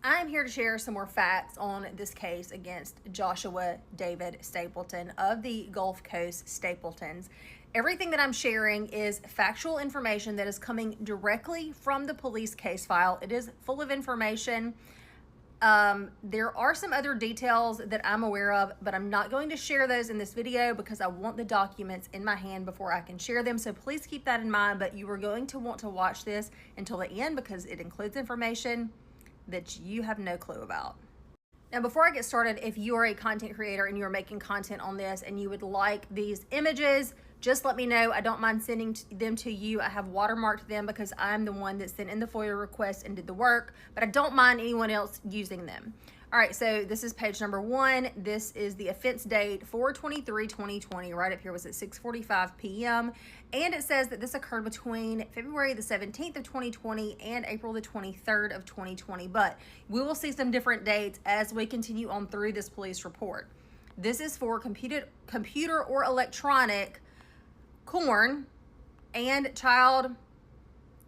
I am here to share some more facts on this case against Joshua David Stapleton of the Gulf Coast Stapletons. Everything that I'm sharing is factual information that is coming directly from the police case file. It is full of information. There are some other details that I'm aware of, but I'm not going to share those in this video because I want the documents in my hand before I can share them. So please keep that in mind, but you are going to want to watch this until the end because it includes information that you have no clue about. Now, before I get started, if you are a content creator and you're making content on this and you would like these images, just let me know. I don't mind sending them to you. I have watermarked them because I'm the one that sent in the FOIA request and did the work, but I don't mind anyone else using them. All right, so this is page number 1. This is the offense date, 4/23/2020. Right up here was at 6:45 p.m. And it says that this occurred between February the 17th of 2020 and April the 23rd of 2020. But we will see some different dates as we continue on through this police report. This is for computer or electronic corn and child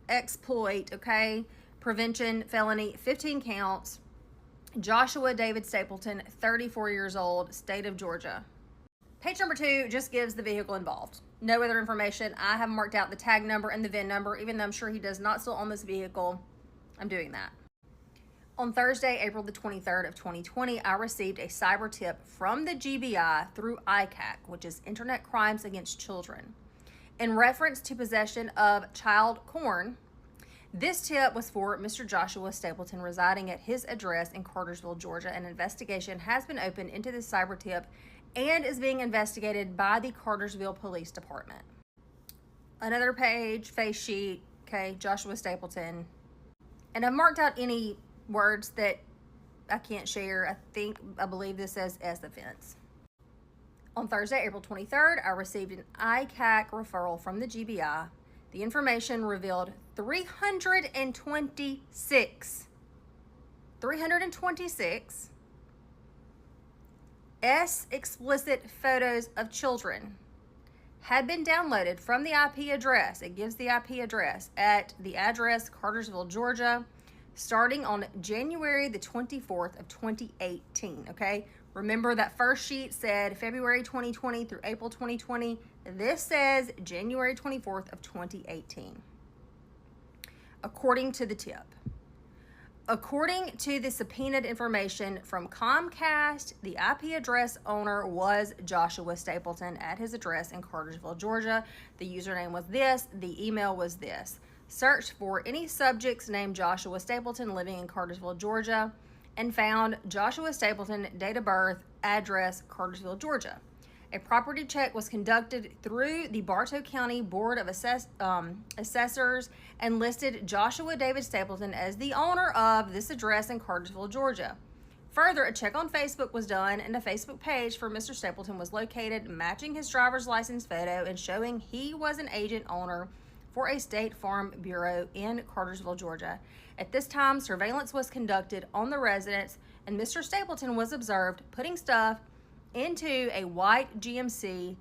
exploit, okay? Prevention felony, 15 counts. Joshua David Stapleton, 34 years old, state of Georgia. Page number 2 just gives the vehicle involved. No other information. I have marked out the tag number and the VIN number, even though I'm sure he does not still own this vehicle. I'm doing that. On Thursday, April the 23rd of 2020, I received a cyber tip from the GBI through ICAC, which is Internet Crimes Against Children, in reference to possession of child corn. This tip was for Mr. Joshua Stapleton residing at his address in Cartersville, Georgia. An investigation has been opened into this cyber tip and is being investigated by the Cartersville Police Department. Another page, face sheet, okay, Joshua Stapleton. And I've marked out any words that I can't share. I believe this says S offense. On Thursday, April 23rd, I received an ICAC referral from the GBI. The information revealed 326 explicit photos of children had been downloaded from the IP address. It gives the IP address at the address Cartersville, Georgia, starting on January the 24th of 2018, okay? Remember that first sheet said February 2020 through April 2020. This says January 24th of 2018. According to the tip. According to the subpoenaed information from Comcast, the IP address owner was Joshua Stapleton at his address in Cartersville, Georgia. The username was this. The email was this. Searched for any subjects named Joshua Stapleton living in Cartersville, Georgia, and found Joshua Stapleton, date of birth, address, Cartersville, Georgia. A property check was conducted through the Bartow County Board of Assessors and listed Joshua David Stapleton as the owner of this address in Cartersville, Georgia. Further, a check on Facebook was done and a Facebook page for Mr. Stapleton was located, matching his driver's license photo and showing he was an agent owner for a State Farm Bureau in Cartersville, Georgia. At this time, surveillance was conducted on the residence, and Mr. Stapleton was observed putting stuff into a white GMC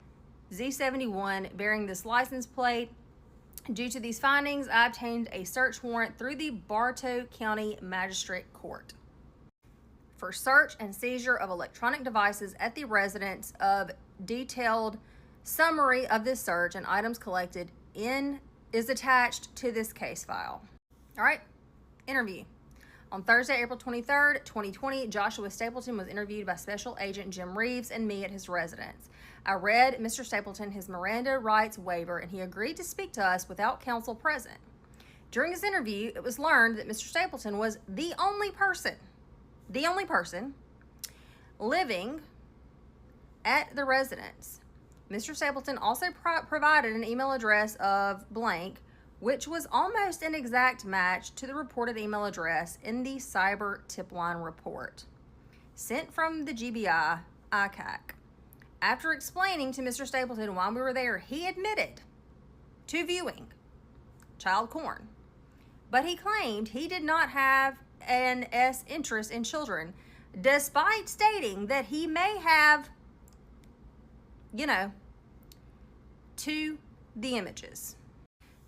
Z71 bearing this license plate. Due to these findings, I obtained a search warrant through the Bartow County Magistrate Court for search and seizure of electronic devices at the residence. Of detailed summary of this search and items collected in is attached to this case file. All right, interview. On Thursday, April 23rd, 2020, Joshua Stapleton was interviewed by Special Agent Jim Reeves and me at his residence. I read Mr. Stapleton his Miranda rights waiver, and he agreed to speak to us without counsel present. During his interview, it was learned that Mr. Stapleton was the only person living at the residence. Mr. Stapleton also provided an email address of blank, which was almost an exact match to the reported email address in the cyber tip line report sent from the GBI ICAC. After explaining to Mr. Stapleton while we were there, he admitted to viewing child porn, but he claimed he did not have an interest in children, despite stating that he may have, to the images.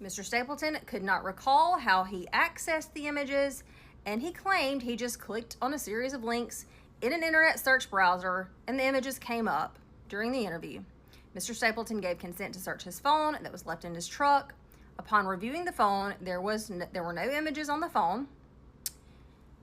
Mr. Stapleton could not recall how he accessed the images And he claimed he just clicked on a series of links in an internet search browser and the images came up during the interview. Mr. Stapleton gave consent to search his phone that was left in his truck. Upon reviewing the phone, there were no images on the phone.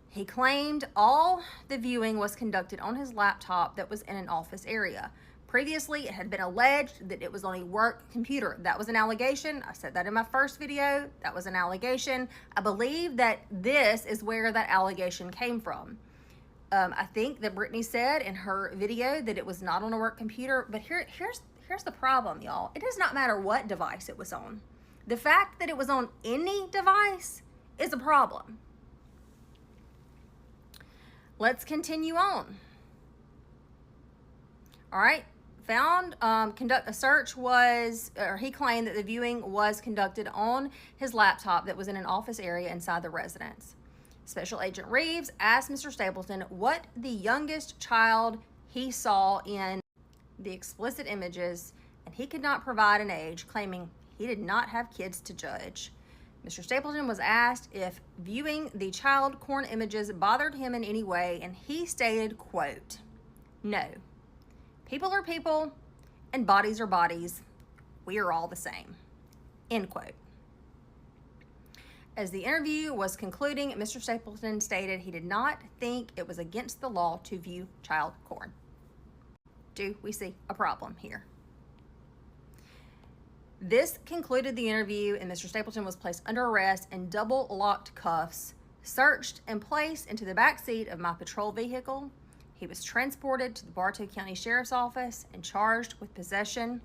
He claimed all the viewing was conducted on his laptop that was in an office area. Previously, it had been alleged that it was on a work computer. That was an allegation. I said that in my first video. That was an allegation. I believe that this is where that allegation came from. I think that Brittany said in her video that it was not on a work computer, but here's the problem, y'all. It does not matter what device it was on. The fact that it was on any device is a problem. Let's continue on. All right, conduct a search was, or he claimed that the viewing was conducted on his laptop that was in an office area inside the residence. Special Agent Reeves asked Mr. Stapleton what the youngest child he saw in the explicit images, and he could not provide an age, claiming he did not have kids to judge. Mr. Stapleton was asked if viewing the child porn images bothered him in any way, and he stated, quote, "No. People are people, and bodies are bodies. We are all the same." End quote. As the interview was concluding, Mr. Stapleton stated he did not think it was against the law to view child porn. Do we see a problem here? This concluded the interview, and Mr. Stapleton was placed under arrest and double-locked cuffs, searched, and placed into the back seat of my patrol vehicle. He was transported to the Bartow County Sheriff's Office and charged with possession.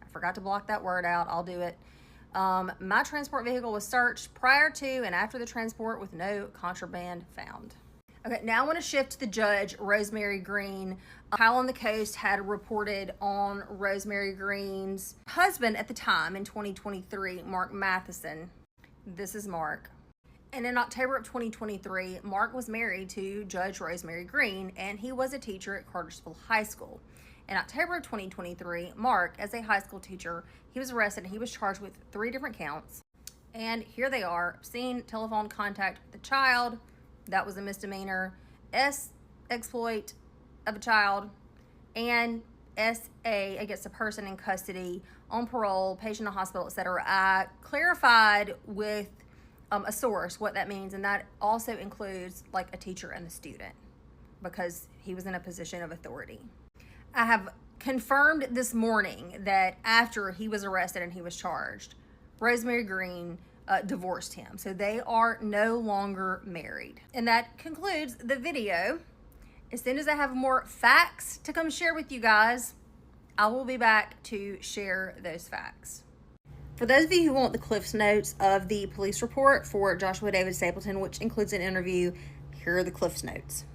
I forgot to block that word out. I'll do it. My transport vehicle was searched prior to and after the transport with no contraband found. Okay, now I want to shift to the judge, Rosemary Green. Kyle on the Coast had reported on Rosemary Green's husband at the time in 2023, Mark Matheson. This is Mark. And in October of 2023, Mark was married to Judge Rosemary Green, and he was a teacher at Cartersville High School. In October of 2023, Mark, as a high school teacher, he was arrested and he was charged with 3 different counts. And here they are: obscene telephone contact with a child, that was a misdemeanor, exploit of a child, and SA against a person in custody, on parole, patient in a hospital, etc. I clarified with a source what that means, and that also includes like a teacher and the student, because he was in a position of authority. I have confirmed this morning that after he was arrested and he was charged, Rosemary Green divorced him. So they are no longer married. And that concludes the video. As soon as I have more facts to come share with you guys, I will be back to share those facts. For those of you who want the Cliff's Notes of the police report for Joshua David Stapleton, which includes an interview, here are the Cliff's Notes.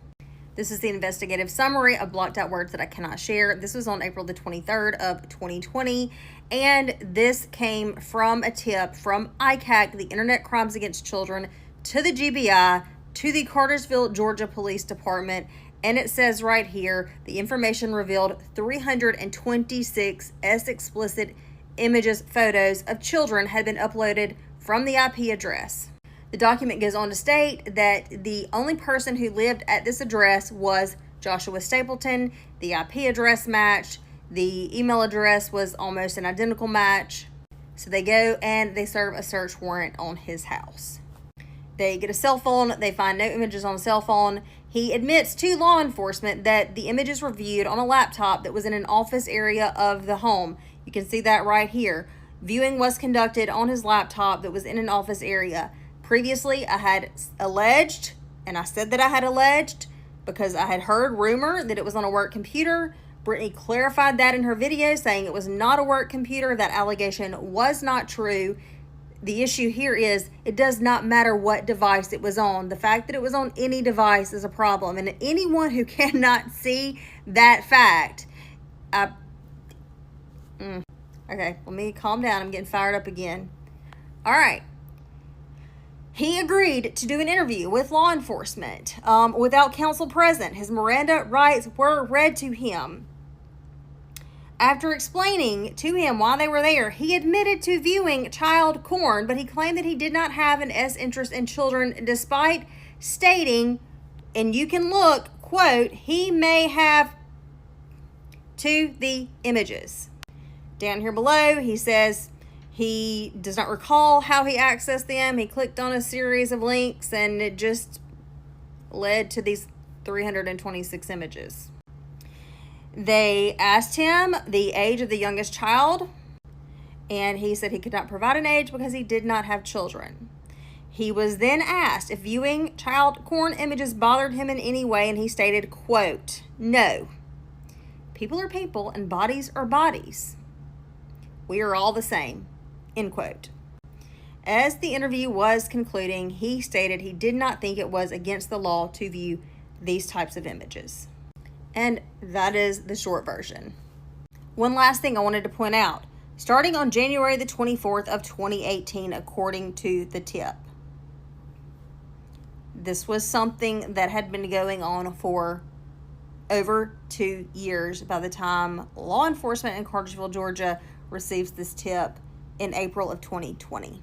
This is the investigative summary of blocked out words that I cannot share. This was on April the 23rd of 2020, and this came from a tip from ICAC, the Internet Crimes Against Children, to the GBI, to the Cartersville, Georgia Police Department, and it says right here, the information revealed 326 explicit images, photos of children had been uploaded from the IP address. The document goes on to state that the only person who lived at this address was Joshua Stapleton. The IP address matched. The email address was almost an identical match. So they go and they serve a search warrant on his house. They get a cell phone. They find no images on a cell phone. He admits to law enforcement that the images were viewed on a laptop that was in an office area of the home. You can see that right here. Viewing was conducted on his laptop that was in an office area. Previously, I had alleged, and I said that I had alleged because I had heard rumor that it was on a work computer. Brittany clarified that in her video, saying it was not a work computer. That allegation was not true. The issue here is it does not matter what device it was on. The fact that it was on any device is a problem. And anyone who cannot see that fact, okay, let me calm down. I'm getting fired up again. All right. He agreed to do an interview with law enforcement without counsel present. His Miranda rights were read to him. After explaining to him why they were there, he admitted to viewing child porn, but he claimed that he did not have an interest in children, despite stating, and you can look, quote, he may have to the images. Down here below, he says he does not recall how he accessed them. He clicked on a series of links and it just led to these 326 images. They asked him the age of the youngest child, and he said he could not provide an age because he did not have children. He was then asked if viewing child porn images bothered him in any way, and he stated, quote, no. People are people and bodies are bodies. We are all the same, end quote. As the interview was concluding, he stated he did not think it was against the law to view these types of images. And that is the short version. One last thing I wanted to point out. Starting on January the 24th of 2018, according to the tip, this was something that had been going on for over 2 years by the time law enforcement in Cartersville, Georgia receives this tip in April of 2020.